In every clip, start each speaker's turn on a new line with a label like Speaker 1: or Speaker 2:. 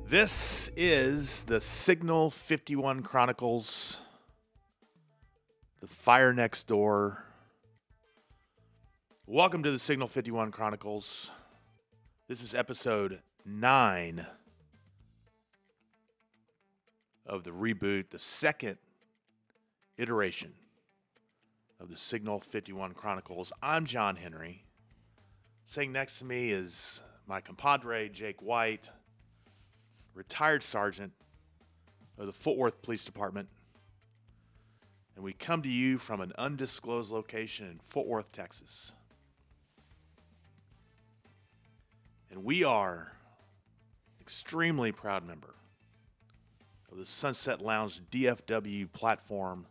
Speaker 1: This is the Signal 51 Chronicles, the fire next door. Welcome to the Signal 51 Chronicles. This is episode 9 of the reboot, the second iteration of the Signal 51 Chronicles. I'm John Henry. Sitting next to me is my compadre, Jake White, retired sergeant of the Fort Worth Police Department. And we come to you from an undisclosed location in Fort Worth, Texas. And we are an extremely proud member of the Sunset Lounge DFW platform,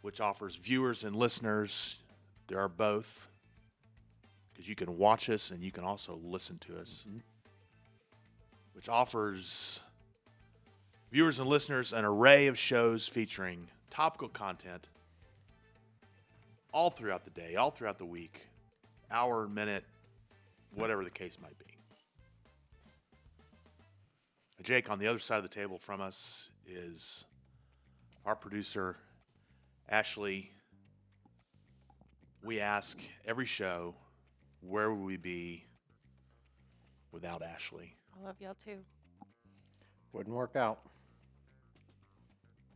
Speaker 1: which offers viewers and listeners, there are both, because you can watch us and you can also listen to us. Mm-hmm. Which offers viewers and listeners an array of shows featuring topical content all throughout the day, all throughout the week, hour, minute, whatever the case might be. Jake, on the other side of the table from us is our producer, Ashley. We ask every show, where would we be without Ashley?
Speaker 2: I love y'all too.
Speaker 3: Wouldn't work out.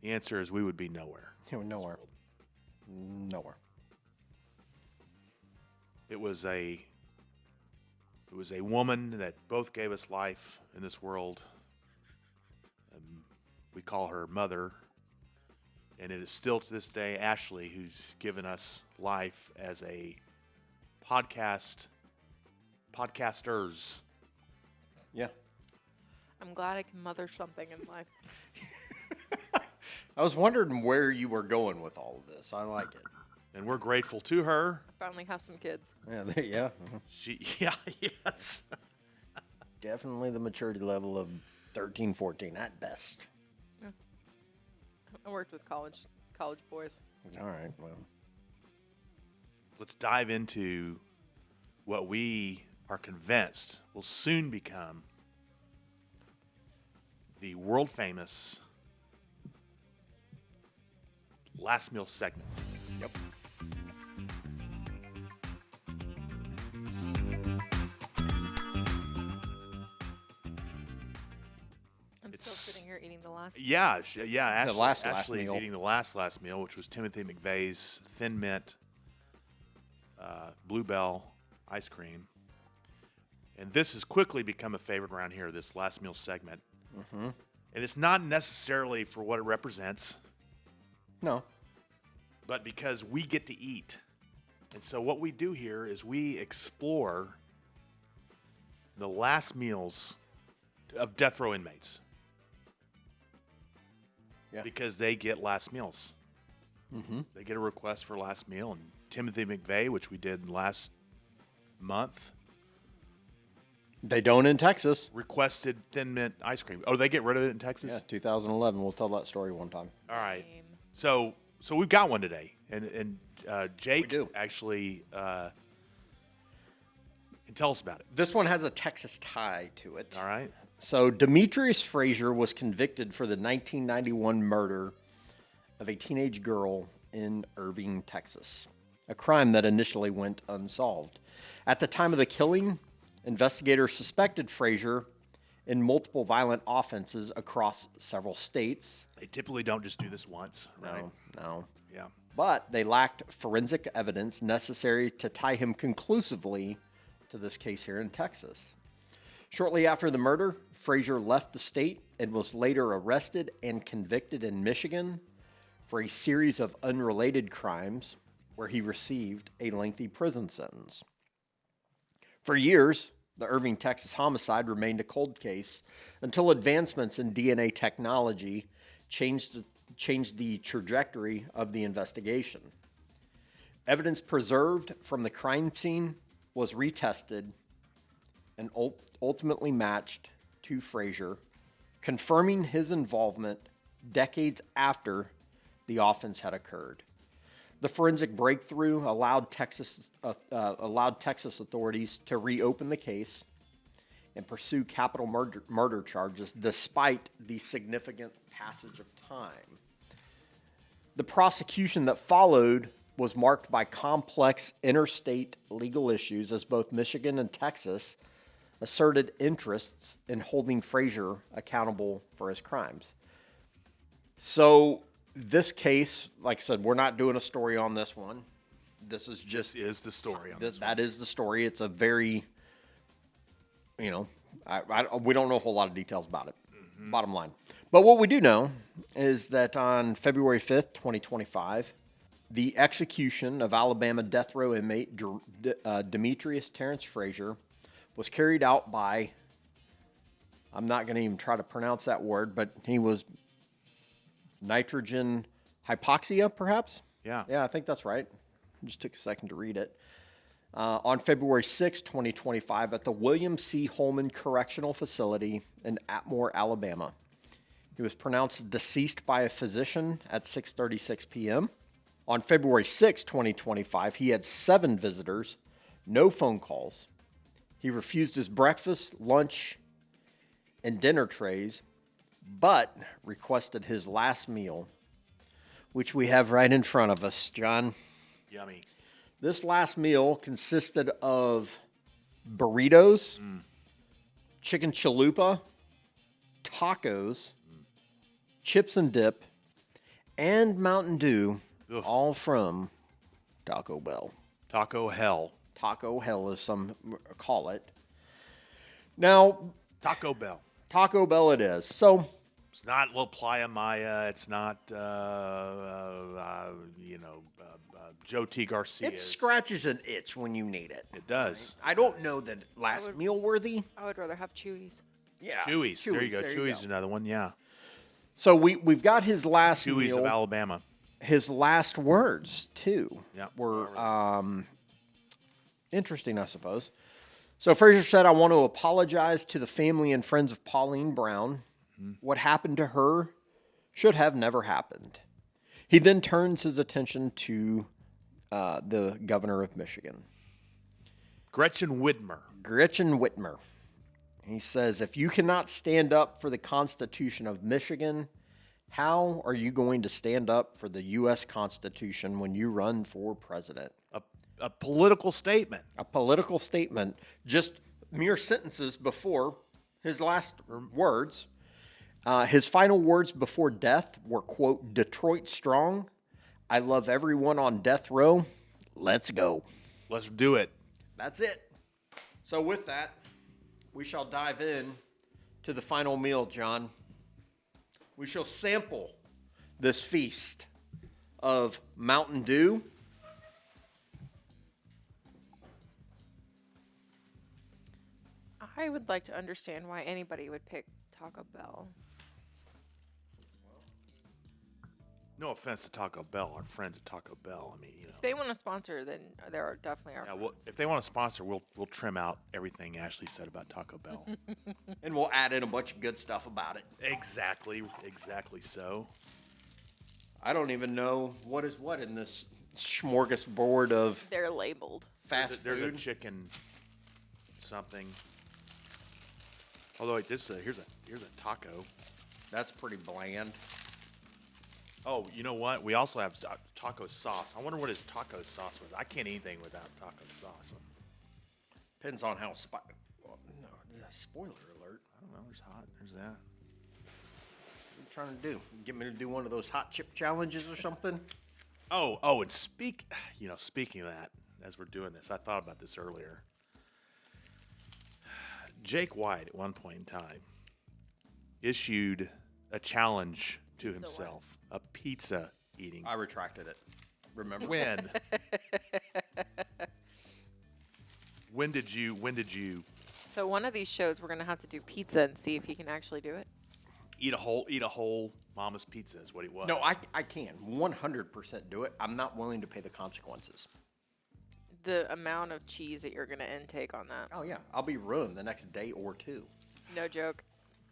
Speaker 1: The answer is we would be nowhere.
Speaker 3: Nowhere. Nowhere.
Speaker 1: It was a woman that both gave us life in this world. We call her Mother. And it is still to this day Ashley who's given us life as a podcasters.
Speaker 3: Yeah.
Speaker 2: I'm glad I can mother something in life.
Speaker 3: I was wondering where you were going with all of this. I like it.
Speaker 1: And we're grateful to her.
Speaker 2: I finally have some kids.
Speaker 3: Yeah.
Speaker 1: Yes.
Speaker 3: Definitely the maturity level of 13, 14 at best.
Speaker 2: Yeah. I worked with college boys.
Speaker 3: All right, well.
Speaker 1: Let's dive into what we are convinced will soon become the world famous last meal segment.
Speaker 3: Yep.
Speaker 2: I'm still sitting here eating the last.
Speaker 1: Yeah.
Speaker 3: Ashley
Speaker 1: is
Speaker 3: meal.
Speaker 1: eating the last meal, which was Timothy McVeigh's Thin Mint Bluebell ice cream. And this has quickly become a favorite around here, this last meal segment.
Speaker 3: Mm-hmm.
Speaker 1: And it's not necessarily for what it represents.
Speaker 3: No.
Speaker 1: But because we get to eat. And so what we do here is we explore the last meals of death row inmates.
Speaker 3: Yeah.
Speaker 1: Because they get last meals.
Speaker 3: Mm-hmm.
Speaker 1: They get a request for last meal. And Timothy McVeigh, which we did last month,
Speaker 3: they don't in Texas.
Speaker 1: requested Thin Mint ice cream. Oh, they get rid of it in Texas?
Speaker 3: Yeah, 2011. We'll tell that story one time.
Speaker 1: All right. So we've got one today. And Jake
Speaker 3: We do.
Speaker 1: actually can tell us about it.
Speaker 3: This one has a Texas tie to it.
Speaker 1: All right.
Speaker 3: So Demetrius Frazier was convicted for the 1991 murder of a teenage girl in Irving, Texas, a crime that initially went unsolved. At the time of the killing, investigators suspected Frazier in multiple violent offenses across several states.
Speaker 1: They typically don't just do this once, right?
Speaker 3: No.
Speaker 1: Yeah.
Speaker 3: But they lacked forensic evidence necessary to tie him conclusively to this case here in Texas. Shortly after the murder, Frazier left the state and was later arrested and convicted in Michigan for a series of unrelated crimes where he received a lengthy prison sentence. For years, the Irving, Texas homicide remained a cold case until advancements in DNA technology changed the trajectory of the investigation. Evidence preserved from the crime scene was retested and ultimately matched to Frazier, confirming his involvement decades after the offense had occurred. The forensic breakthrough allowed Texas authorities to reopen the case and pursue capital murder charges despite the significant passage of time. The prosecution that followed was marked by complex interstate legal issues as both Michigan and Texas asserted interests in holding Frazier accountable for his crimes. So this case, like I said, we're not doing a story on this one. This is just...
Speaker 1: This is the story on this
Speaker 3: That is the story. It's a very, we don't know a whole lot of details about it, bottom line. But what we do know is that on February 5th, 2025, the execution of Alabama death row inmate Demetrius Terrence Frazier was carried out by, I'm not going to even try to pronounce that word, but he was nitrogen hypoxia, perhaps?
Speaker 1: Yeah.
Speaker 3: Yeah, I think that's right. Just took a second to read it. On February 6, 2025, at the William C. Holman Correctional Facility in Atmore, Alabama. He was pronounced deceased by a physician at 6:36 p.m. On February 6, 2025, he had 7 visitors, no phone calls. He refused his breakfast, lunch, and dinner trays, but requested his last meal, which we have right in front of us, John.
Speaker 1: Yummy.
Speaker 3: This last meal consisted of burritos, chicken chalupa, tacos, chips and dip, and Mountain Dew, all from Taco Bell.
Speaker 1: Taco hell.
Speaker 3: Taco hell, as some call it. Now,
Speaker 1: Taco Bell.
Speaker 3: Taco Bell it is. So,
Speaker 1: It's not La Playa Maya. It's not, Joe T. Garcia.
Speaker 3: it scratches an itch when you need it.
Speaker 1: It does.
Speaker 3: I don't know that last meal worthy.
Speaker 2: I would rather have Chewy's.
Speaker 3: Yeah.
Speaker 1: Chewy's. There you go. Chewy's is another one, yeah.
Speaker 3: So we've got his last
Speaker 1: Chewy's
Speaker 3: meal.
Speaker 1: of Alabama.
Speaker 3: His last words, too,
Speaker 1: Yeah.
Speaker 3: were interesting, I suppose. So Frazier said, "I want to apologize to the family and friends of Pauline Brown. What happened to her should have never happened." He then turns his attention to the governor of Michigan,
Speaker 1: Gretchen Whitmer.
Speaker 3: He says, "If you cannot stand up for the Constitution of Michigan, how are you going to stand up for the U.S. Constitution when you run for president?"
Speaker 1: A political statement.
Speaker 3: A political statement, just mere sentences before his last words. His final words before death were, quote, "Detroit strong. I love everyone on death row. Let's go."
Speaker 1: Let's do it.
Speaker 3: That's it. So with that, we shall dive in to the final meal, John. We shall sample this feast of Mountain Dew,
Speaker 2: I would like to understand why anybody would pick Taco Bell.
Speaker 1: No offense to Taco Bell, our friends at Taco Bell. I mean,
Speaker 2: If they want to sponsor, then there are definitely our
Speaker 1: Yeah, well, if they want to sponsor, we'll trim out everything Ashley said about Taco Bell.
Speaker 3: and we'll add in a bunch of good stuff about it.
Speaker 1: Exactly so.
Speaker 3: I don't even know what is what in this smorgasbord of
Speaker 2: They're labeled.
Speaker 3: fast
Speaker 1: There's a
Speaker 3: food.
Speaker 1: chicken something. Although wait, here's a taco.
Speaker 3: That's pretty bland.
Speaker 1: Oh, you know what? We also have taco sauce. I wonder what his taco sauce was. I can't eat anything without taco sauce.
Speaker 3: Depends on how spicy. Well, no, spoiler alert.
Speaker 1: I don't know. There's hot. There's that.
Speaker 3: What are you trying to do? Get me to do one of those hot chip challenges or something?
Speaker 1: Oh, and speaking of that, as we're doing this, I thought about this earlier. Jake White, at one point in time, issued a challenge to himself, a pizza eating.
Speaker 3: I retracted it. Remember?
Speaker 1: When? When did you
Speaker 2: So one of these shows, we're going to have to do pizza and see if he can actually do it.
Speaker 1: eat a whole Mama's pizza is what he was.
Speaker 3: No, I can 100% do it. I'm not willing to pay the consequences.
Speaker 2: The amount of cheese that you're going to intake on that.
Speaker 3: Oh, yeah. I'll be ruined the next day or two.
Speaker 2: No joke.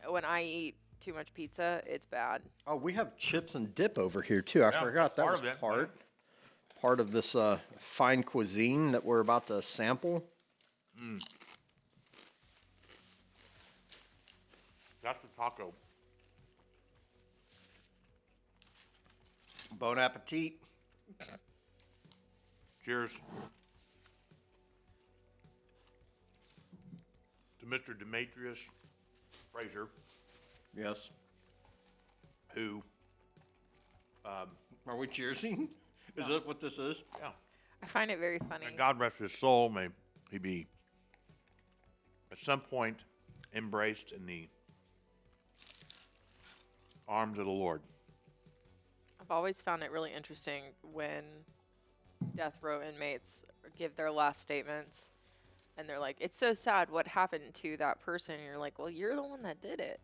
Speaker 2: When I eat too much pizza, it's bad.
Speaker 3: Oh, we have chips and dip over here too. I forgot that
Speaker 1: part
Speaker 3: was
Speaker 1: of it,
Speaker 3: part of this fine cuisine that we're about to sample.
Speaker 1: That's the taco.
Speaker 3: Bon appetit.
Speaker 1: Cheers to Mr. Demetrius Fraser,
Speaker 3: Yes.
Speaker 1: who,
Speaker 3: Are we cheersing? Is that what this is?
Speaker 1: yeah,
Speaker 2: I find it very funny.
Speaker 1: and God rest his soul, may he be at some point embraced in the arms of the Lord.
Speaker 2: I've always found it really interesting when death row inmates give their last statements and they're like, it's so sad what happened to that person. And you're like, well, you're the one that did it.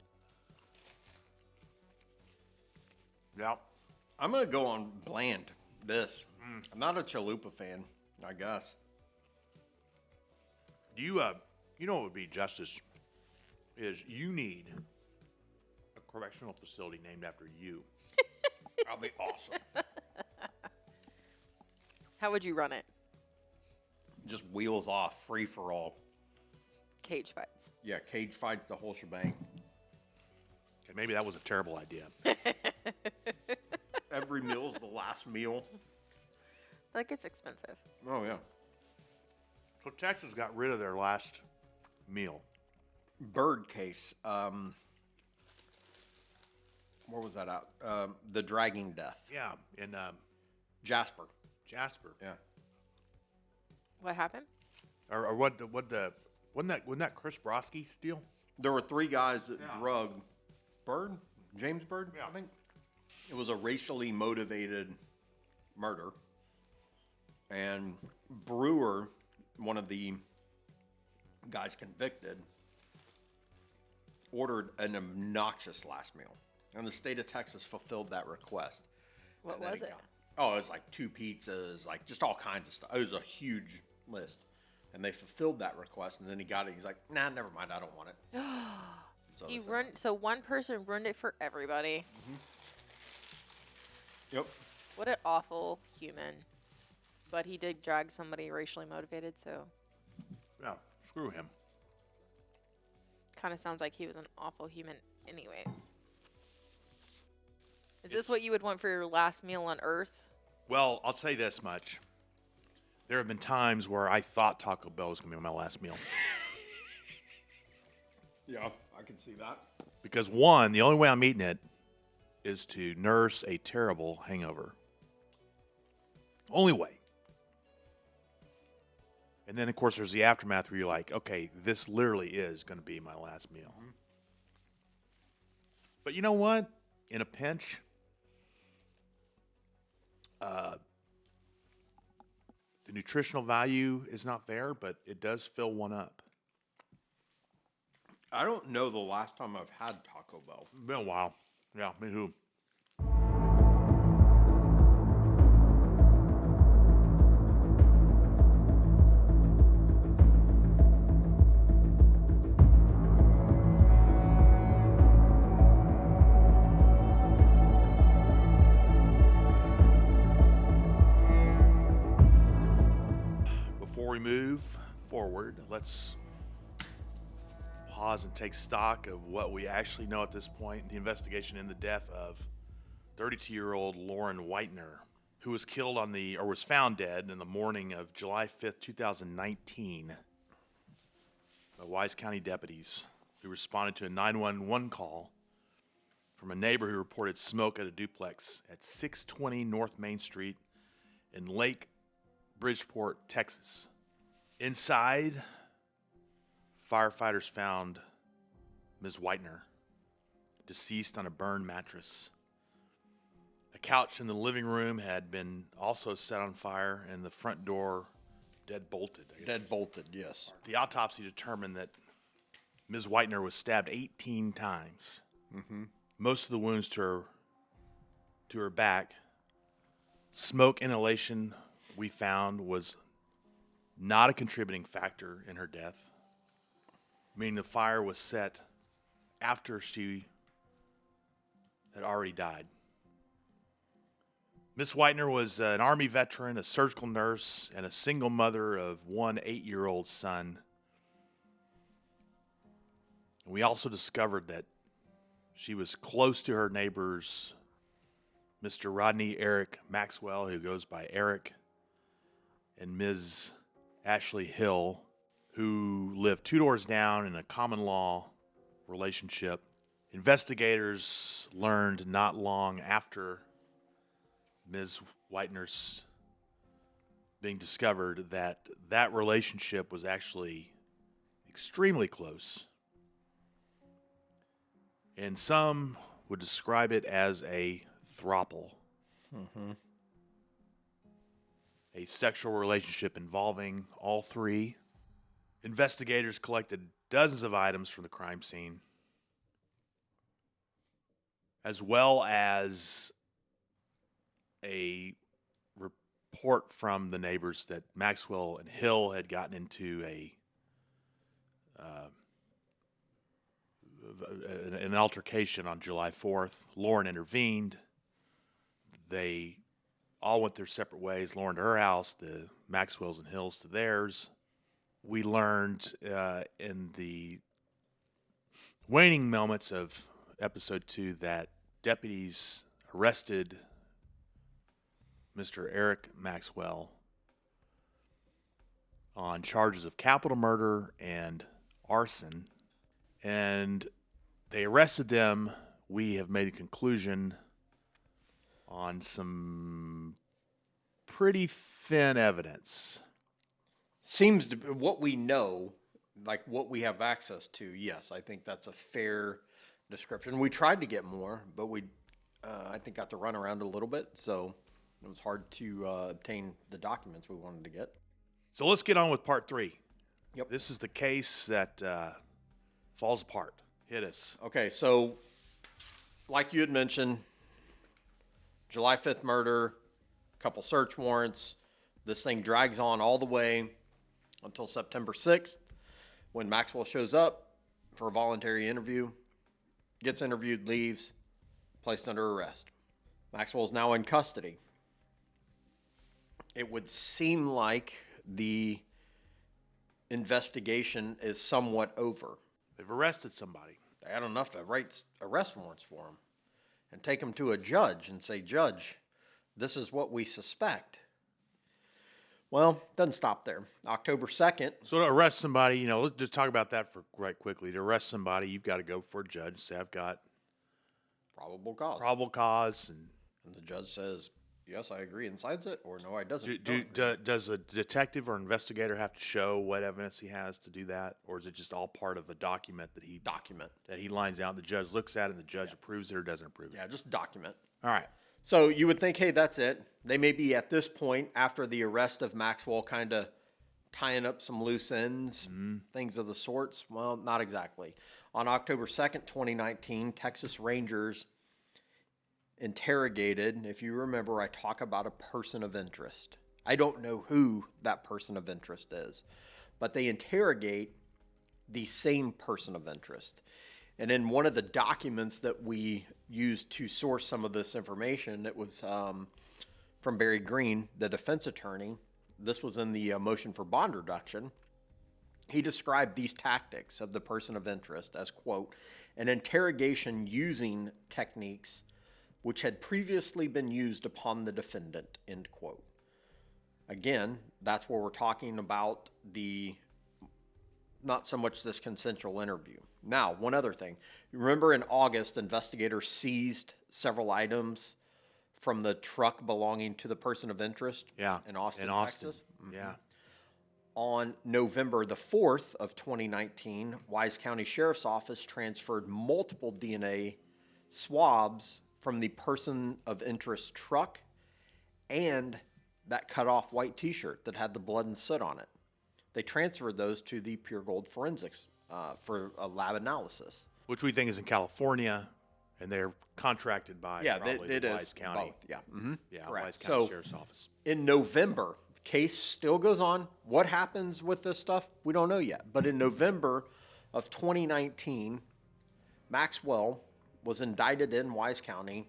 Speaker 1: Yeah.
Speaker 3: I'm going to go on bland. This. I'm not a chalupa fan, I guess.
Speaker 1: Do you, you know what would be justice is you need a correctional facility named after you.
Speaker 3: That'll be awesome.
Speaker 2: How would you run it?
Speaker 3: Just wheels off, free for all.
Speaker 2: Cage fights.
Speaker 3: Yeah, cage fights, the whole shebang.
Speaker 1: Okay, maybe that was a terrible idea.
Speaker 3: Every meal's the last meal.
Speaker 2: That gets expensive.
Speaker 3: Oh, yeah.
Speaker 1: So Texas got rid of their last meal.
Speaker 3: Bird case. Where was that out? The dragging death.
Speaker 1: Yeah, in
Speaker 3: Jasper.
Speaker 1: Jasper.
Speaker 3: Yeah.
Speaker 2: What happened?
Speaker 1: Or wasn't that Chris Brodsky's deal?
Speaker 3: There were 3 guys that drugged Bird, James Bird,
Speaker 1: Yeah.
Speaker 3: I think. It was a racially motivated murder. And Brewer, one of the guys convicted, ordered an obnoxious last meal. And the state of Texas fulfilled that request.
Speaker 2: What
Speaker 3: And then
Speaker 2: was it?
Speaker 3: it was like 2 pizzas, like just all kinds of stuff. It was a huge list. And they fulfilled that request, and then he got it. He's like, nah, never mind, I don't want it.
Speaker 2: So one person ruined it for everybody.
Speaker 3: Yep.
Speaker 2: What an awful human. But he did drag somebody racially motivated, so
Speaker 1: Yeah, screw him.
Speaker 2: kind of sounds like he was an awful human anyways. Is this what you would want for your last meal on Earth?
Speaker 1: Well, I'll say this much. There have been times where I thought Taco Bell was going to be my last meal.
Speaker 3: Yeah, I can see that.
Speaker 1: Because one, the only way I'm eating it is to nurse a terrible hangover. Only way. And then, of course, there's the aftermath where you're like, okay, this literally is going to be my last meal. Mm-hmm. But you know what? In a pinch, the nutritional value is not there, but it does fill one up.
Speaker 3: I don't know the last time I've had Taco Bell.
Speaker 1: Been a while. Yeah, me too. Before we move forward, let's pause and take stock of what we actually know at this point. The investigation in the death of 32-year-old Lauren Whitener, who was killed was found dead in the morning of July 5th, 2019 by Wise County deputies who responded to a 911 call from a neighbor who reported smoke at a duplex at 620 North Main Street in Lake Bridgeport, Texas. Inside, firefighters found Ms. Whitener deceased on a burned mattress. A couch in the living room had been also set on fire, and the front door deadbolted.
Speaker 3: Deadbolted, yes.
Speaker 1: The autopsy determined that Ms. Whitener was stabbed 18 times. Mm-hmm. Most of the wounds to her back. Smoke inhalation, we found, was not a contributing factor in her death, meaning the fire was set after she had already died. Miss Whitener was an Army veteran, a surgical nurse, and a single mother of one 8-year-old son. And we also discovered that she was close to her neighbors, Mr. Rodney Eric Maxwell, who goes by Eric, and Ms. Ashley Hill, who lived 2 doors down in a common law relationship. Investigators learned not long after Ms. Whitener's being discovered that that relationship was actually extremely close. And some would describe it as a throuple.
Speaker 3: Mm-hmm.
Speaker 1: A sexual relationship involving all three. Investigators collected dozens of items from the crime scene, as well as a report from the neighbors that Maxwell and Hill had gotten into an altercation on July 4th. Lauren intervened. They all went their separate ways. Lauren to her house, the Maxwells and Hills to theirs. We learned in the waning moments of episode 2 that deputies arrested Mr. Eric Maxwell on charges of capital murder and arson. And they arrested them. We have made a conclusion on some pretty thin evidence.
Speaker 3: Seems to be what we know, like what we have access to. Yes, I think that's a fair description. We tried to get more, but we, I think, got to run around a little bit, so it was hard to obtain the documents we wanted to get.
Speaker 1: So let's get on with part 3.
Speaker 3: Yep.
Speaker 1: This is the case that falls apart. Hit us.
Speaker 3: Okay, so like you had mentioned, July 5th murder, couple search warrants. This thing drags on all the way until September 6th, when Maxwell shows up for a voluntary interview, gets interviewed, leaves, placed under arrest. Maxwell is now in custody. It would seem like the investigation is somewhat over.
Speaker 1: They've arrested somebody.
Speaker 3: They had enough to write arrest warrants for him and take him to a judge and say, Judge, this is what we suspect. Well, doesn't stop there. October 2nd.
Speaker 1: So to arrest somebody, let's just talk about that for right quickly. To arrest somebody, you've got to go before a judge and say, I've got
Speaker 3: Probable cause.
Speaker 1: probable cause.
Speaker 3: And the judge says, yes, I agree, and signs it, or no, I doesn't.
Speaker 1: Does a detective or investigator have to show what evidence he has to do that? Or is it just all part of a document that he lines out and the judge looks at it and the judge approves it or doesn't approve it?
Speaker 3: Yeah, just document.
Speaker 1: All right.
Speaker 3: So you would think, hey, that's it. They may be at this point, after the arrest of Maxwell, kind of tying up some loose ends, things of the sorts. Well, not exactly. On October 2nd, 2019, Texas Rangers interrogated, if you remember, I talk about a person of interest. I don't know who that person of interest is, but they interrogate the same person of interest. And in one of the documents that we used to source some of this information, it was from Barry Green, the defense attorney. This was in the motion for bond reduction. He described these tactics of the person of interest as, quote, an interrogation using techniques which had previously been used upon the defendant, end quote. Again, that's where we're talking about not so much this consensual interview. Now, one other thing. Remember in August, investigators seized several items from the truck belonging to the person of interest in Austin, Texas?
Speaker 1: Mm-hmm. Yeah.
Speaker 3: On November the 4th of 2019, Wise County Sheriff's Office transferred multiple DNA swabs from the person of interest truck and that cut-off white T-shirt that had the blood and soot on it. They transferred those to the Pure Gold Forensics for a lab analysis.
Speaker 1: Which we think is in California, and they're contracted by probably Wise County.
Speaker 3: Both, yeah. Mm-hmm.
Speaker 1: Yeah,
Speaker 3: correct.
Speaker 1: Wise County Sheriff's Office.
Speaker 3: In November, case still goes on. What happens with this stuff? We don't know yet. But in November of 2019, Maxwell was indicted in Wise County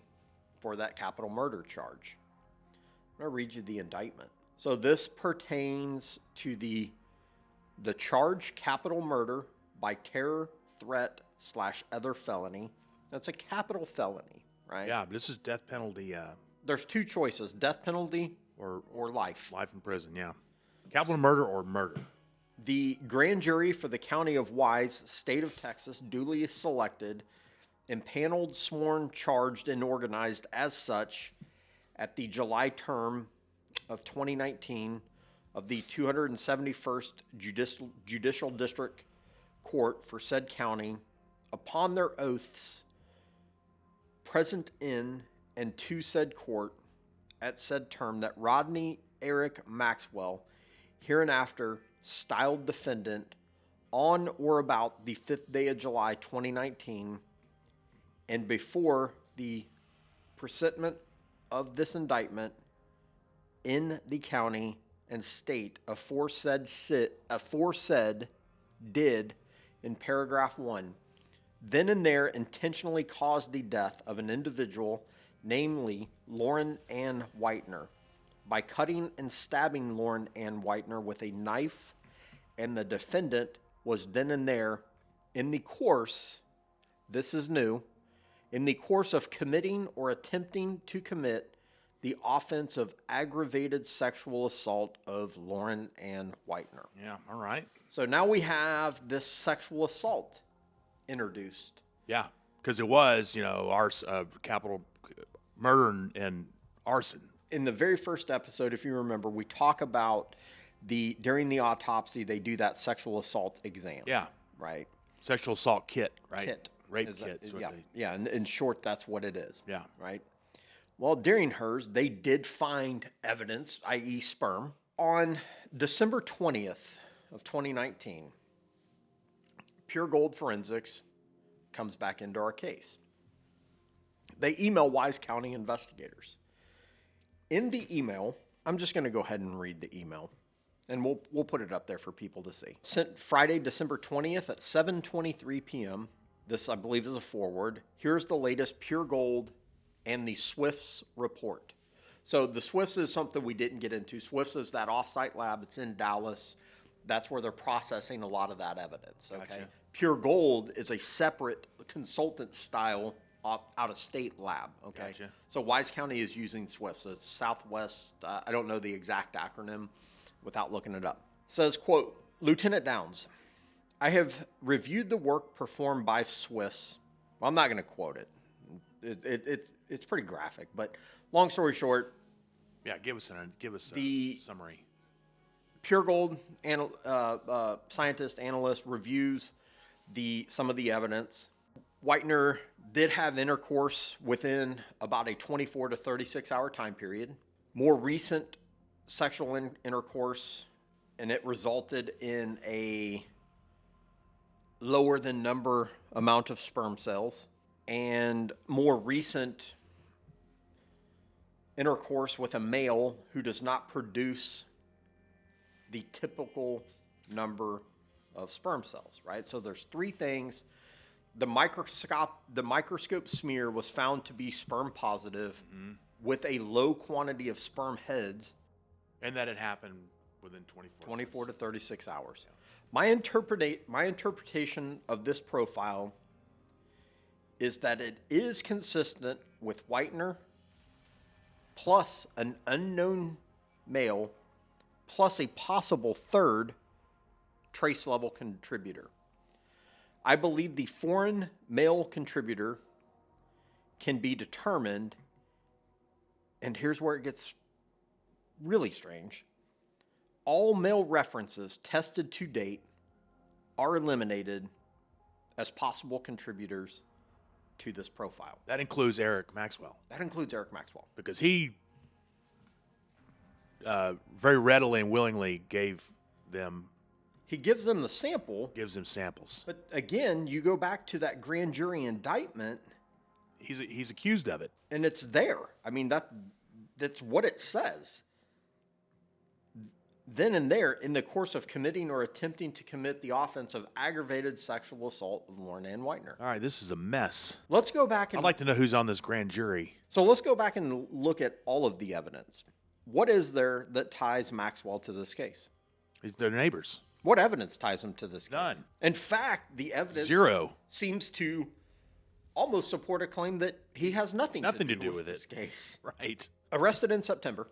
Speaker 3: for that capital murder charge. I'm going to read you the indictment. So this pertains to the charge capital murder by terror, threat, / other felony. That's a capital felony, right?
Speaker 1: Yeah, but this is death penalty
Speaker 3: There's two choices, death penalty or life.
Speaker 1: life in prison, yeah. Capital murder or murder.
Speaker 3: The grand jury for the county of Wise, state of Texas, duly selected, impaneled, sworn, charged, and organized as such at the July term of 2019 of the 271st Judicial District Court for said county, upon their oaths, present in and to said court at said term, that Rodney Eric Maxwell, hereinafter styled defendant, on or about the 5th day of July 2019 and before the presentment of this indictment in the county and state aforesaid did in paragraph 1 then and there intentionally caused the death of an individual, namely Lauren Ann Whitener, by cutting and stabbing Lauren Ann Whitener with a knife, and the defendant was then and there in the course, this is new, in the course of committing or attempting to commit the offense of aggravated sexual assault of Lauren Ann Whitener.
Speaker 1: Yeah, all right.
Speaker 3: So now we have this sexual assault introduced.
Speaker 1: Yeah, because it was, capital murder and arson.
Speaker 3: In the very first episode, if you remember, we talk about during the autopsy, they do that sexual assault exam.
Speaker 1: Yeah.
Speaker 3: Right?
Speaker 1: Sexual assault kit, right?
Speaker 3: Kit.
Speaker 1: Rape kit.
Speaker 3: Yeah. In short, that's what it is.
Speaker 1: Yeah.
Speaker 3: Right? Well, during hers, they did find evidence, i.e. sperm. On December 20th of 2019, Pure Gold Forensics comes back into our case. They email Wise County investigators. In the email, I'm just going to go ahead and read the email, and we'll put it up there for people to see. Sent Friday, December 20th at 7:23 p.m. This, I believe, is a forward. Here's the latest Pure Gold and the Swifts report. So the Swifts is something we didn't get into. Swifts is that offsite lab. It's in Dallas. That's where they're processing a lot of that evidence. Okay.
Speaker 1: Gotcha.
Speaker 3: Pure Gold is a separate consultant style out-of-state lab. Okay.
Speaker 1: Gotcha.
Speaker 3: So Wise County is using Swifts. So it's Southwest. I don't know the exact acronym without looking it up. Says, quote, Lieutenant Downs, I have reviewed the work performed by Swifts. Well, I'm not going to quote it. It's pretty graphic, but long story short.
Speaker 1: Yeah, give us
Speaker 3: the
Speaker 1: a summary.
Speaker 3: Pure Gold scientist, analyst reviews some of the evidence. Whitener did have intercourse within about a 24 to 36 hour time period. More recent sexual intercourse, and it resulted in a lower than number amount of sperm cells. And more recent intercourse with a male who does not produce the typical number of sperm cells, right? So there's three things. The microscope smear was found to be sperm positive with a low quantity of sperm heads.
Speaker 1: And that it happened within
Speaker 3: 24 to 36 hours. Yeah. My interpretation of this profile is that it is consistent with Whitener plus an unknown male plus a possible third trace level contributor. I believe the foreign male contributor can be determined, and here's where it gets really strange. All male references tested to date are eliminated as possible contributors to this profile.
Speaker 1: That includes Eric Maxwell.
Speaker 3: Because
Speaker 1: he very readily and willingly gave them.
Speaker 3: He gives them the sample.
Speaker 1: Gives them samples.
Speaker 3: But again, you go back to that grand jury indictment.
Speaker 1: He's accused of it.
Speaker 3: And it's there. I mean, that's what it says. then and there in the course of committing or attempting to commit the offense of aggravated sexual assault of Lauren Whitener.
Speaker 1: All right, this is a mess.
Speaker 3: Let's go back and
Speaker 1: I'd like to know who's on this grand jury.
Speaker 3: So let's go back and look at all of the evidence. What is there that ties Maxwell to this case?
Speaker 1: It's their neighbors.
Speaker 3: What evidence ties him to this case?
Speaker 1: None.
Speaker 3: In fact, the evidence
Speaker 1: Zero.
Speaker 3: seems to almost support a claim that he has nothing to do with this case.
Speaker 1: Right.
Speaker 3: Arrested in September.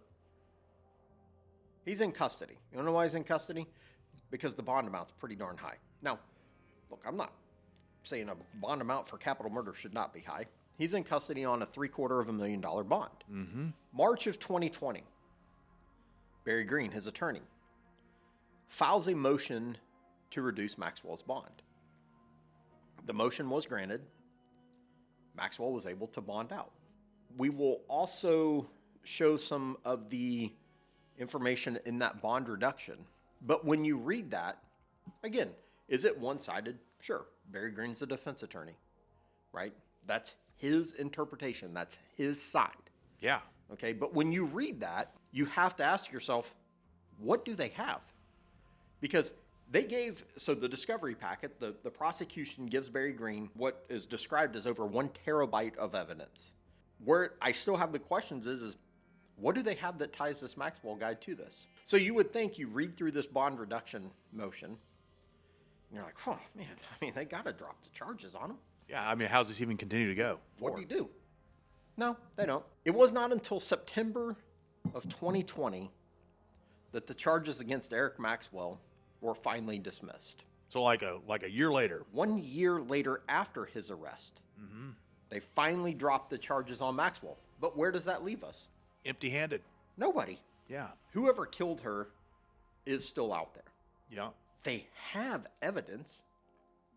Speaker 3: He's in custody. You don't know why he's in custody? Because the bond amount's pretty darn high. Now, look, I'm not saying a bond amount for capital murder should not be high. He's in custody on a $750,000 bond.
Speaker 1: Mm-hmm.
Speaker 3: March of 2020, Barry Green, his attorney, files a motion to reduce Maxwell's bond. The motion was granted. Maxwell was able to bond out. We will also show some of the information in that bond reduction. But when you read that, again, is it one-sided? Sure. Barry Green's the defense attorney, right? That's his interpretation. That's his side.
Speaker 1: Yeah.
Speaker 3: Okay, but when you read that, you have to ask yourself, what do they have? Because they gave, so the discovery packet, the prosecution gives Barry Green what is described as over 1 terabyte of evidence. Where I still have the questions is what do they have that ties this Maxwell guy to this? So you would think you read through this bond reduction motion, and you're like, oh, man, I mean, they got to drop the charges on him.
Speaker 1: Yeah, I mean, how's this even continue to go?
Speaker 3: What do you do? No, they don't. It was not until September of 2020 that the charges against Eric Maxwell were finally dismissed.
Speaker 1: So like a year later.
Speaker 3: 1 year later after his arrest, they finally dropped the charges on Maxwell. But where does that leave us?
Speaker 1: Empty-handed.
Speaker 3: Nobody.
Speaker 1: Yeah.
Speaker 3: Whoever killed her is still out there.
Speaker 1: Yeah.
Speaker 3: They have evidence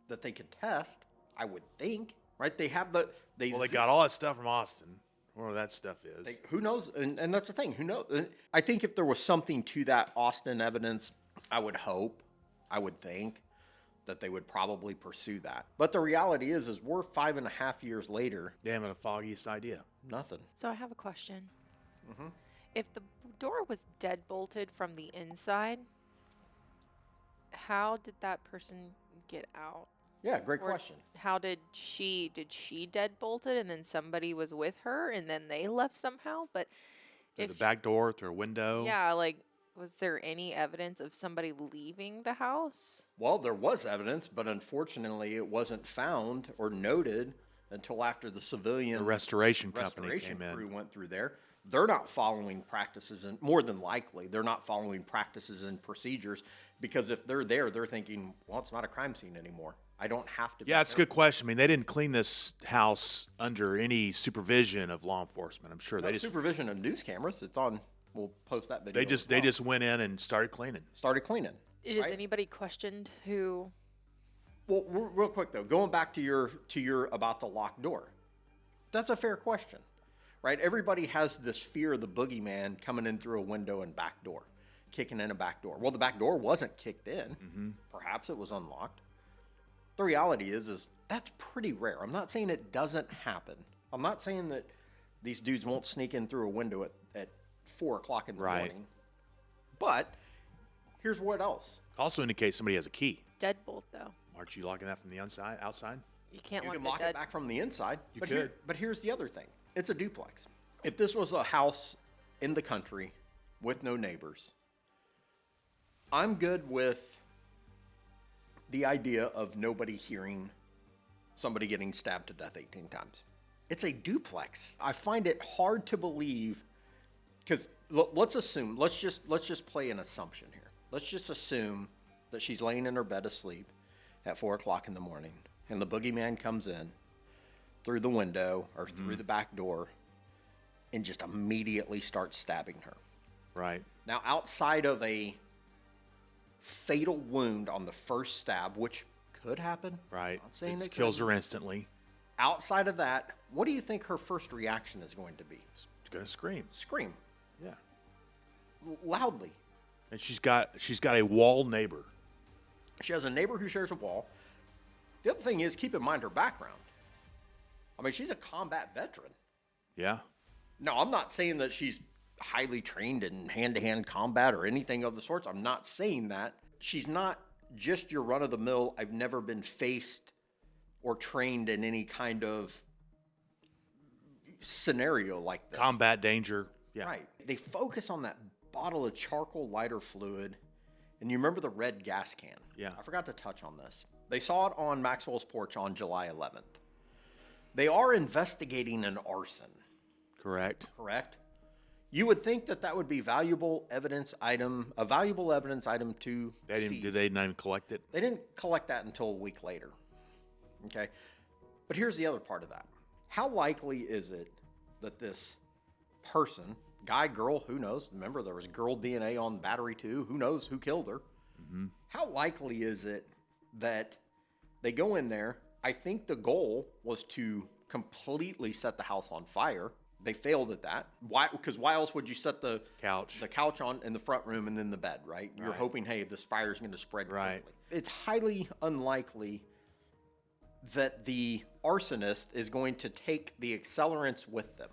Speaker 3: that they could test, I would think, right? They have the...
Speaker 1: They got all that stuff from Austin, whatever that stuff is.
Speaker 3: Who knows? And that's the thing. Who knows? I think if there was something to that Austin evidence, I would think that they would probably pursue that. But the reality is we're 5.5 years later.
Speaker 1: Damn it, a foggiest idea.
Speaker 3: Nothing.
Speaker 2: So I have a question. If the door was deadbolted from the inside, how did that person get out?
Speaker 3: Yeah, great question.
Speaker 2: How did she deadbolt it and then somebody was with her and then they left somehow? But
Speaker 1: Through the back door, through a window.
Speaker 2: Yeah, like, was there any evidence of somebody leaving the house?
Speaker 3: Well, there was evidence, but unfortunately it wasn't found or noted until after the civilian
Speaker 1: The restoration company came
Speaker 3: crew
Speaker 1: in.
Speaker 3: went through there. They're not following practices, and more than likely, they're not following practices and procedures because if they're there, they're thinking, well, it's not a crime scene anymore. I don't have to be
Speaker 1: Yeah, it's a
Speaker 3: there.
Speaker 1: good question. I mean, they didn't clean this house under any supervision of law enforcement. I'm sure
Speaker 3: No
Speaker 1: they just
Speaker 3: supervision of news cameras. It's on. We'll post that video.
Speaker 1: they just went in and started cleaning.
Speaker 3: started cleaning.
Speaker 2: Has
Speaker 3: right?
Speaker 2: anybody questioned who?
Speaker 3: Well, real quick though, going back to your about the locked door. That's a fair question, right? Everybody has this fear of the boogeyman coming in through a window and back door, kicking in a back door. Well, the back door wasn't kicked in. Perhaps it was unlocked. The reality is that's pretty rare. I'm not saying it doesn't happen. I'm not saying that these dudes won't sneak in through a window at 4 o'clock in the morning. But here's what else.
Speaker 1: Also indicates somebody has a key.
Speaker 2: Deadbolt, though.
Speaker 1: Aren't you locking that from the outside?
Speaker 2: You can't
Speaker 3: You
Speaker 2: lock
Speaker 3: can
Speaker 2: the
Speaker 3: lock it back from the inside.
Speaker 1: You could.
Speaker 3: But here's the other thing. It's a duplex. If this was a house in the country with no neighbors, I'm good with the idea of nobody hearing somebody getting stabbed to death 18 times. It's a duplex. I find it hard to believe because let's just play an assumption here. Let's just assume that she's laying in her bed asleep at 4 o'clock in the morning and the boogeyman comes in through the window or through the back door and just immediately starts stabbing her.
Speaker 1: Right.
Speaker 3: Now, outside of a fatal wound on the first stab, which could happen.
Speaker 1: Right.
Speaker 3: Not saying
Speaker 1: It
Speaker 3: it
Speaker 1: kills
Speaker 3: couldn't.
Speaker 1: her instantly.
Speaker 3: Outside of that, what do you think her first reaction is going to be?
Speaker 1: She's gonna scream.
Speaker 3: Scream
Speaker 1: Yeah.
Speaker 3: loudly.
Speaker 1: And she's got a wall neighbor.
Speaker 3: She has a neighbor who shares a wall. The other thing is, keep in mind her background. I mean, she's a combat veteran.
Speaker 1: Yeah.
Speaker 3: No, I'm not saying that highly trained in hand-to-hand combat or anything of the sorts. I'm not saying that. She's not just your run-of-the-mill, I've never been faced or trained in any kind of scenario like this.
Speaker 1: Combat danger. Yeah.
Speaker 3: Right. They focus on that bottle of charcoal lighter fluid, and you remember the red gas can.
Speaker 1: Yeah.
Speaker 3: I forgot to touch on this. They saw it on Maxwell's porch on July 11th. They are investigating an arson.
Speaker 1: Correct.
Speaker 3: You would think that would be a valuable evidence item to seize.
Speaker 1: Did they not even collect it?
Speaker 3: They didn't collect that until a week later. Okay. But here's the other part of that. How likely is it that this person, guy, girl, who knows? Remember, there was girl DNA on battery too. Who knows who killed her? Mm-hmm. How likely is it that they go in there? I think the goal was to completely set the house on fire. They failed at that. Why? Because why else would you set the couch on in the front room and then the bed, right? You're hoping, hey, this fire is going to spread quickly. It's highly unlikely that the arsonist is going to take the accelerants with them.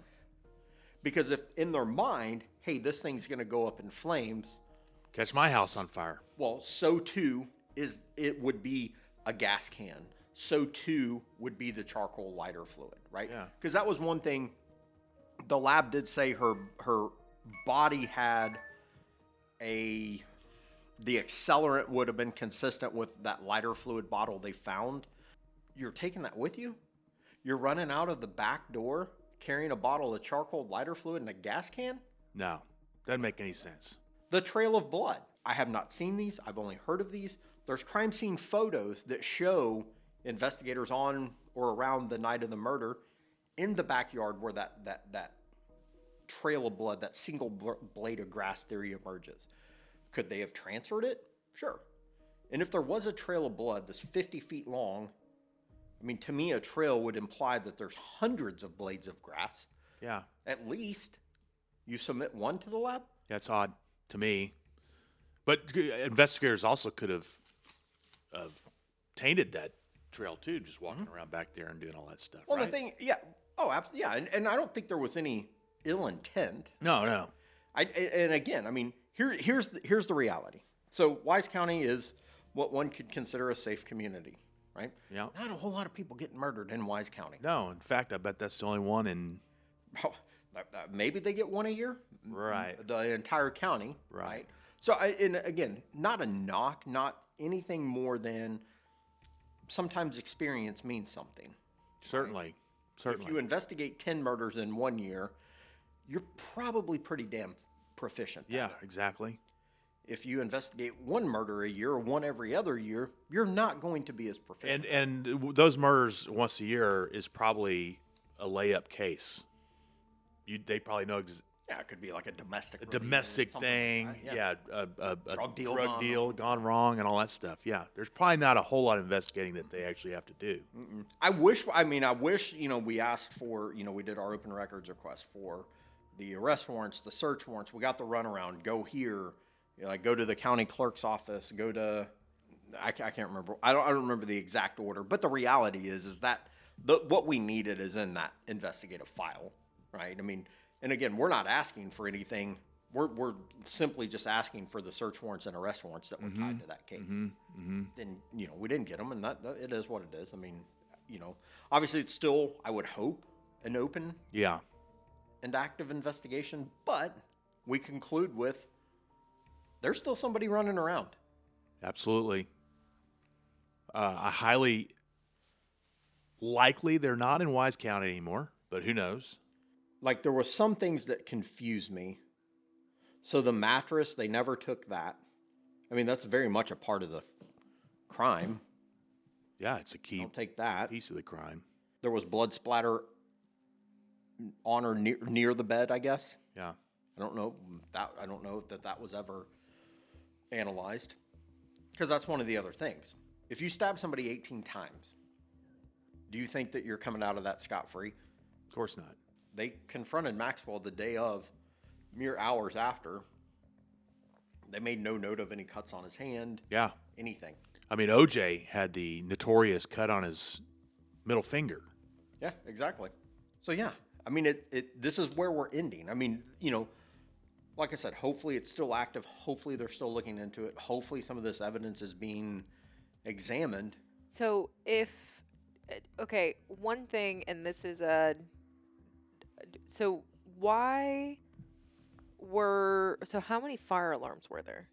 Speaker 3: Because if in their mind, hey, this thing's going to go up in flames.
Speaker 1: Catch my house on fire.
Speaker 3: Well, so too would be a gas can. So too would be the charcoal lighter fluid, right?
Speaker 1: Yeah.
Speaker 3: Because that was one thing. The lab did say her body had the accelerant would have been consistent with that lighter fluid bottle they found. You're taking that with you? You're running out of the back door carrying a bottle of charcoal lighter fluid and a gas can?
Speaker 1: No, doesn't make any sense.
Speaker 3: The trail of blood. I have not seen these. I've only heard of these. There's crime scene photos that show investigators on or around the night of the murder in the backyard where that trail of blood, that single blade of grass theory emerges. Could they have transferred it? Sure. And if there was a trail of blood that's 50 feet long, I mean, to me, a trail would imply that there's hundreds of blades of grass.
Speaker 1: Yeah.
Speaker 3: At least you submit one to the lab?
Speaker 1: That's odd to me. But investigators also could have tainted that trail too, just walking around back there and doing all that stuff.
Speaker 3: Well,
Speaker 1: right?
Speaker 3: the thing, yeah. Oh, absolutely. Yeah. And I don't think there was any ill intent.
Speaker 1: No.
Speaker 3: And again, I mean, here's the reality. So Wise County is what one could consider a safe community, right?
Speaker 1: Yeah.
Speaker 3: Not a whole lot of people getting murdered in Wise County.
Speaker 1: No, in fact, I bet that's the only one in.
Speaker 3: Oh, maybe they get one a year.
Speaker 1: Right.
Speaker 3: The entire county.
Speaker 1: Right.
Speaker 3: So, and again, not a knock, not anything more than sometimes experience means something.
Speaker 1: Certainly.
Speaker 3: If you investigate 10 murders in 1 year, you're probably pretty damn proficient.
Speaker 1: Yeah, exactly.
Speaker 3: If you investigate one murder a year or one every other year, you're not going to be as proficient.
Speaker 1: And those murders once a year is probably a layup case. They probably know
Speaker 3: yeah, it could be like a domestic
Speaker 1: thing.
Speaker 3: Like that.
Speaker 1: Yeah, a
Speaker 3: drug deal
Speaker 1: gone wrong and all that stuff. Yeah, there's probably not a whole lot of investigating that they actually have to do.
Speaker 3: I wish, we asked for, we did our open records request for the arrest warrants, the search warrants. We got the runaround. Go here, go to the county clerk's office. Go to, I can't remember. I don't remember the exact order. But the reality is that what we needed is in that investigative file, right? I mean. And again, we're not asking for anything. We're simply just asking for the search warrants and arrest warrants that were tied to that case. Then, we didn't get them, and that it is what it is. I mean, obviously it's still, I would hope, an open and active investigation, but we conclude with there's still somebody running around.
Speaker 1: Absolutely. I highly likely they're not in Wise County anymore, but who knows?
Speaker 3: Like, there were some things that confused me. So the mattress, they never took that. I mean, that's very much a part of the crime.
Speaker 1: Yeah, it's a key
Speaker 3: Don't take that.
Speaker 1: piece of the crime.
Speaker 3: There was blood splatter on or near the bed, I guess.
Speaker 1: Yeah.
Speaker 3: I don't know that was ever analyzed. Because that's one of the other things. If you stab somebody 18 times, do you think that you're coming out of that scot-free?
Speaker 1: Of course not.
Speaker 3: They confronted Maxwell the day of, mere hours after. They made no note of any cuts on his hand.
Speaker 1: Yeah.
Speaker 3: Anything.
Speaker 1: I mean, OJ had the notorious cut on his middle finger.
Speaker 3: Yeah, exactly. So, yeah. I mean, this is where we're ending. I mean, like I said, hopefully it's still active. Hopefully they're still looking into it. Hopefully some of this evidence is being examined.
Speaker 2: So one thing, and this is so how many fire alarms were there?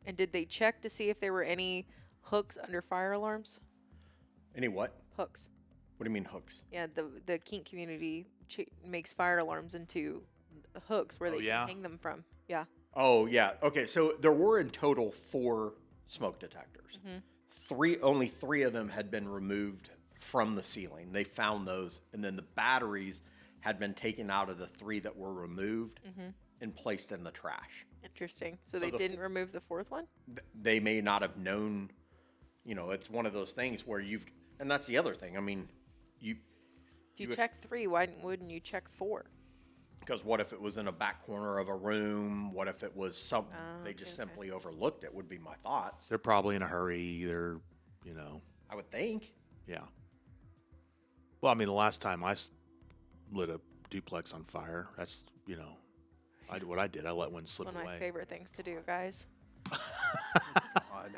Speaker 2: And did they check to see if there were any hooks under fire alarms?
Speaker 3: Any what?
Speaker 2: Hooks.
Speaker 3: What do you mean hooks?
Speaker 2: Yeah, the kink community makes fire alarms into hooks where they can hang them from. Yeah.
Speaker 3: Oh, yeah. Okay, so there were in total 4 smoke detectors. Only 3 of them had been removed from the ceiling. They found those, and then the batteries had been taken out of the 3 that were removed and placed in the trash.
Speaker 2: Interesting. So they didn't remove the 4th one?
Speaker 3: They may not have known. It's one of those things where and that's the other thing. I mean,
Speaker 2: if you check 3, why wouldn't you check 4?
Speaker 3: Because what if it was in a back corner of a room? What if it was they just simply overlooked it, would be my thoughts.
Speaker 1: They're probably in a hurry. They're,
Speaker 3: I would think.
Speaker 1: Yeah. Well, I mean, the last time I lit a duplex on fire, that's, what I did. I let one slip
Speaker 2: One
Speaker 1: away.
Speaker 2: of my favorite things to do, guys.
Speaker 3: God.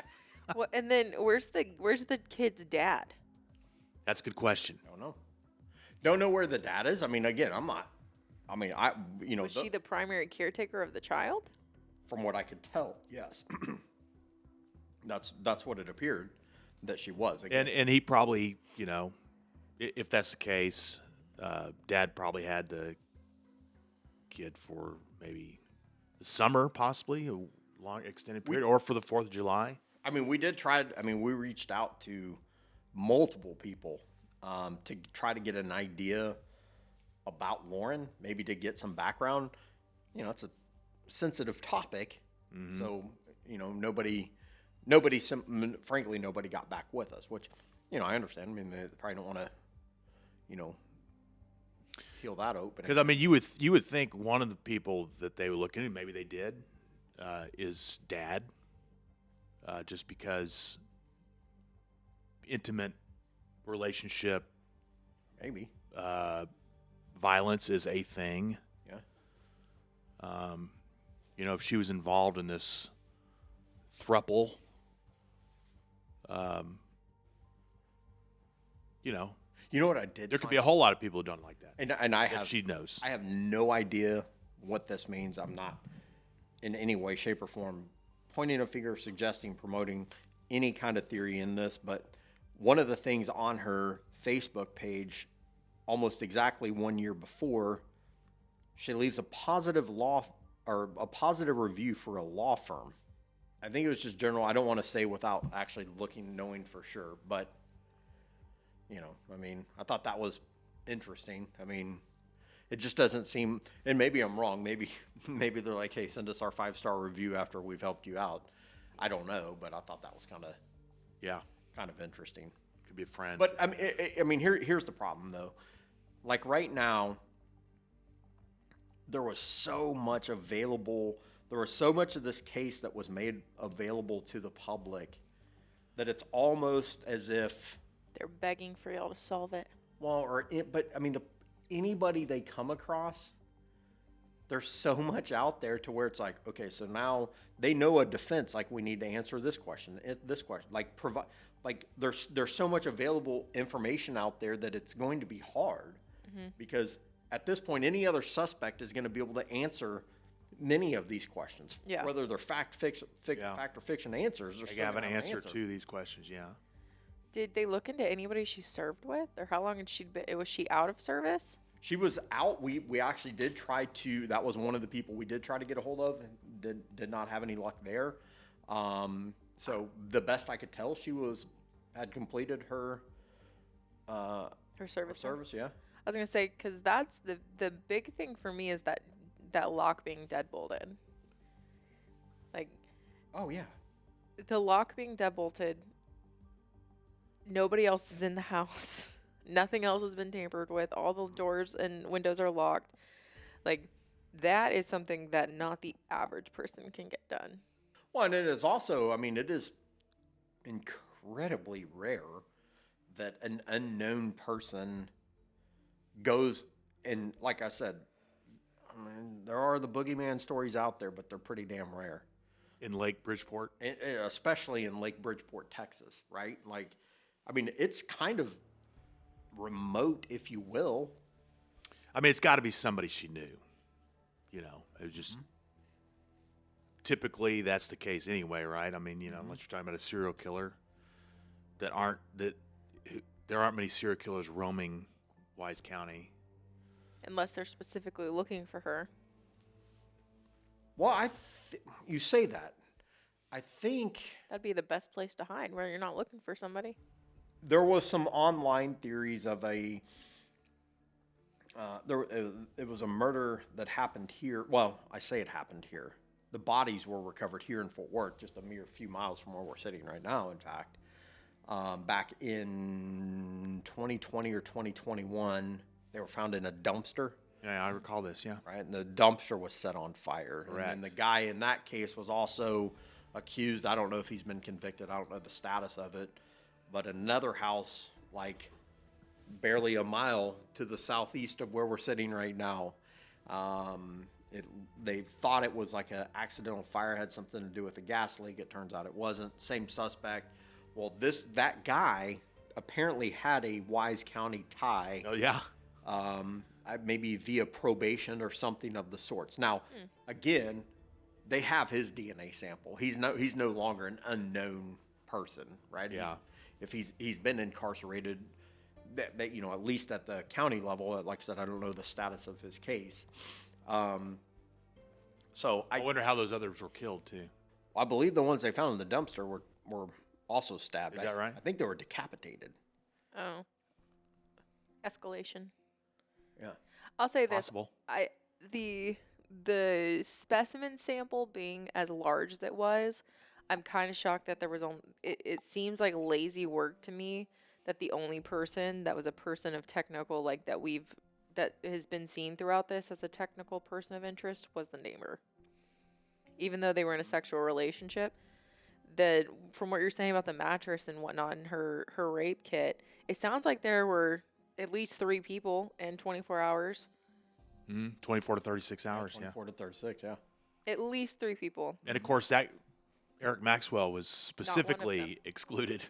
Speaker 2: Well, and then where's the kid's dad?
Speaker 1: That's a good question.
Speaker 3: Don't know where the dad is. I mean, again,
Speaker 2: Was she the primary caretaker of the child?
Speaker 3: From what I could tell, yes. That's what it appeared that she was. Again.
Speaker 1: And he probably, if that's the case, Dad probably had the kid for maybe the summer, possibly a long extended period, or for the 4th of July.
Speaker 3: I mean, we did try. I mean, we reached out to multiple people to try to get an idea about Lauren, maybe to get some background. It's a sensitive topic, so frankly, nobody got back with us, which I understand. I mean, they probably don't want to, peel that open.
Speaker 1: Because I mean, you would think one of the people that they would look into, maybe they did, is Dad, just because intimate relationship,
Speaker 3: maybe.
Speaker 1: Violence is a thing.
Speaker 3: Yeah.
Speaker 1: If she was involved in this throuple,
Speaker 3: You know what I did?
Speaker 1: there could be a whole lot of people who don't like that.
Speaker 3: And I have.
Speaker 1: She knows.
Speaker 3: I have no idea what this means. I'm not in any way, shape, or form pointing a finger, suggesting, promoting any kind of theory in this. But one of the things on her Facebook page, almost exactly 1 year before, she leaves a positive review for a law firm. I think it was just general. I don't want to say without actually knowing for sure, but I mean, I thought that was interesting. I mean, it just doesn't seem, and maybe I'm wrong. Maybe they're like, hey, send us our 5-star review after we've helped you out. I don't know, but I thought that was kind of interesting.
Speaker 1: Could be a friend.
Speaker 3: But I mean, here's the problem though. Like right now, there was so much available. There was so much of this case that was made available to the public that it's almost as if
Speaker 2: they're begging for y'all to solve it.
Speaker 3: Well, but I mean, anybody they come across, there's so much out there to where it's like, okay, so now they know a defense. Like, we need to answer this question, like provide. Like, there's so much available information out there that it's going to be hard because at this point, any other suspect is going to be able to answer many of these questions.
Speaker 2: Yeah.
Speaker 3: Whether they're fact or fiction answers.
Speaker 1: They have an answer to these questions. Yeah.
Speaker 2: Did they look into anybody she served with, or how long had she been? Was she out of service?
Speaker 3: She was out. We actually did try to. That was one of the people we did try to get a hold of. And did not have any luck there. So the best I could tell, she had completed her
Speaker 2: service.
Speaker 3: Yeah.
Speaker 2: I was gonna say, because that's the big thing for me is that lock being deadbolted. Like.
Speaker 3: Oh yeah.
Speaker 2: The lock being deadbolted. Nobody else is in the house. Nothing else has been tampered with. All the doors and windows are locked. Like, that is something that not the average person can get done.
Speaker 3: Well, and it is also, I mean, it is incredibly rare that an unknown person goes and, like I said, mean, there are the boogeyman stories out there, but they're pretty damn rare.
Speaker 1: In Lake Bridgeport?
Speaker 3: Especially in Lake Bridgeport, Texas, right? Like, I mean, it's kind of remote, if you will.
Speaker 1: I mean, it's got to be somebody she knew. You know, it was just typically that's the case anyway, right? I mean, you know, unless you're talking about a serial killer, there aren't many serial killers roaming Wise County.
Speaker 2: Unless they're specifically looking for her.
Speaker 3: Well, you say that. I think
Speaker 2: That'd be the best place to hide, where you're not looking for somebody.
Speaker 3: there was some online theories of it was a murder that happened here. Well, I say it happened here. The bodies were recovered here in Fort Worth, just a mere few miles from where we're sitting right now, in fact. Back in 2020 or 2021, they were found in a dumpster.
Speaker 1: Yeah, I recall this, yeah.
Speaker 3: Right, and the dumpster was set on fire.
Speaker 1: Correct.
Speaker 3: And the guy in that case was also accused. I don't know if he's been convicted. I don't know the status of it. But another house, like barely a mile to the southeast of where we're sitting right now, they thought it was like an accidental fire, had something to do with a gas leak. It turns out it wasn't. Same suspect. Well, that guy apparently had a Wise County tie.
Speaker 1: Oh, yeah.
Speaker 3: Maybe via probation or something of the sorts. Now, again, they have his DNA sample. He's no longer an unknown person, right?
Speaker 1: Yeah.
Speaker 3: If he's been incarcerated, that you know, at least at the county level. Like I said, I don't know the status of his case. So
Speaker 1: I wonder how those others were killed, too.
Speaker 3: I believe the ones they found in the dumpster were also stabbed.
Speaker 1: Is that right?
Speaker 3: I think they were decapitated.
Speaker 2: Oh. Escalation.
Speaker 3: Yeah.
Speaker 2: I'll say this.
Speaker 1: Possible.
Speaker 2: The specimen sample being as large as it was, I'm kind of shocked that there was only. It seems like lazy work to me that the only person that was a person of technical, like that has been seen throughout this as a technical person of interest was the neighbor. Even though they were in a sexual relationship, from what you're saying about the mattress and whatnot and her rape kit, it sounds like there were at least 3 people in 24 hours.
Speaker 1: 24 to 36 hours,
Speaker 3: 24 to 36, yeah.
Speaker 2: At least 3 people.
Speaker 1: And, of course, that Eric Maxwell was specifically excluded.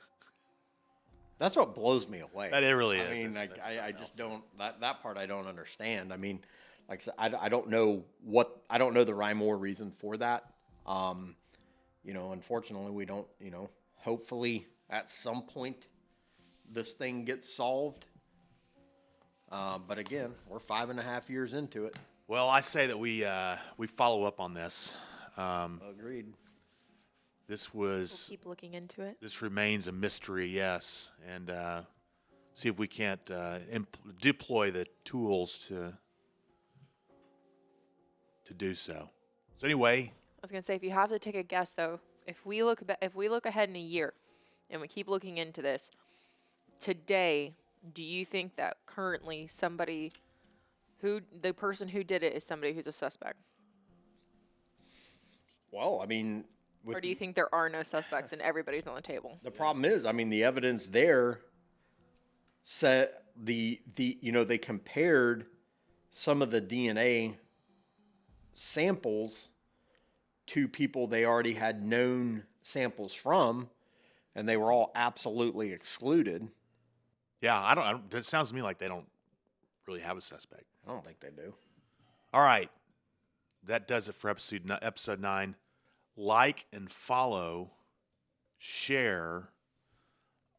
Speaker 3: That's what blows me away.
Speaker 1: That it really is.
Speaker 3: I mean,
Speaker 1: That's
Speaker 3: I just don't, that part I don't understand. I mean, like I said, I don't know the rhyme or reason for that. You know, unfortunately, we don't, you know, hopefully at some point this thing gets solved. But again, we're 5.5 years into it.
Speaker 1: Well, I say that we follow up on this.
Speaker 3: Agreed.
Speaker 2: We'll keep looking into it.
Speaker 1: This remains a mystery, yes, and see if we can't deploy the tools to do so. So anyway,
Speaker 2: I was gonna say, if you have to take a guess, though, if we look ahead in a year, and we keep looking into this, today, do you think that currently the person who did it is somebody who's a suspect?
Speaker 3: Well, I mean,
Speaker 2: Or do you think there are no suspects and everybody's on the table?
Speaker 3: the problem is, I mean, the evidence there said you know, they compared some of the DNA samples to people they already had known samples from, and they were all absolutely excluded.
Speaker 1: yeah, I don't. It sounds to me like they don't really have a suspect.
Speaker 3: I don't think they do.
Speaker 1: All right, that does it for episode 9. Like and follow, share,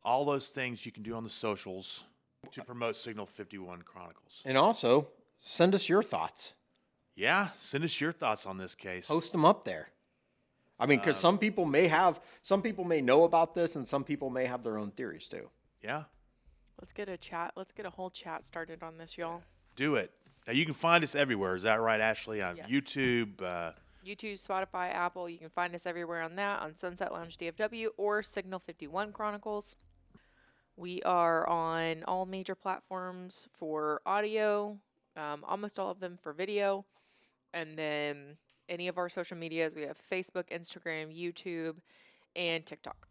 Speaker 1: all those things you can do on the socials to promote Signal 51 Chronicles.
Speaker 3: And also, send us your thoughts.
Speaker 1: Yeah, send us your thoughts on this case.
Speaker 3: Post them up there. I mean, because some people may know about this, and some people may have their own theories too.
Speaker 1: Yeah,
Speaker 2: Let's get a whole chat started on this, y'all.
Speaker 1: do it. Now, you can find us everywhere. Is that right, Ashley? On
Speaker 2: Yes.
Speaker 1: YouTube.
Speaker 2: YouTube, Spotify, Apple. You can find us everywhere on that, on Sunset Lounge DFW or Signal 51 Chronicles. We are on all major platforms for audio, almost all of them for video. And then any of our social medias, we have Facebook, Instagram, YouTube, and TikTok.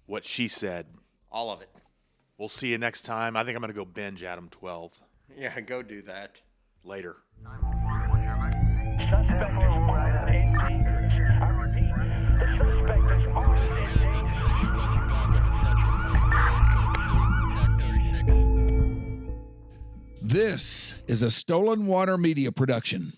Speaker 1: What she said.
Speaker 3: All of it.
Speaker 1: We'll see you next time. I think I'm going to go binge Adam 12
Speaker 3: Yeah, go do that.
Speaker 1: later.
Speaker 4: 911, This is a Stolen Water Media production.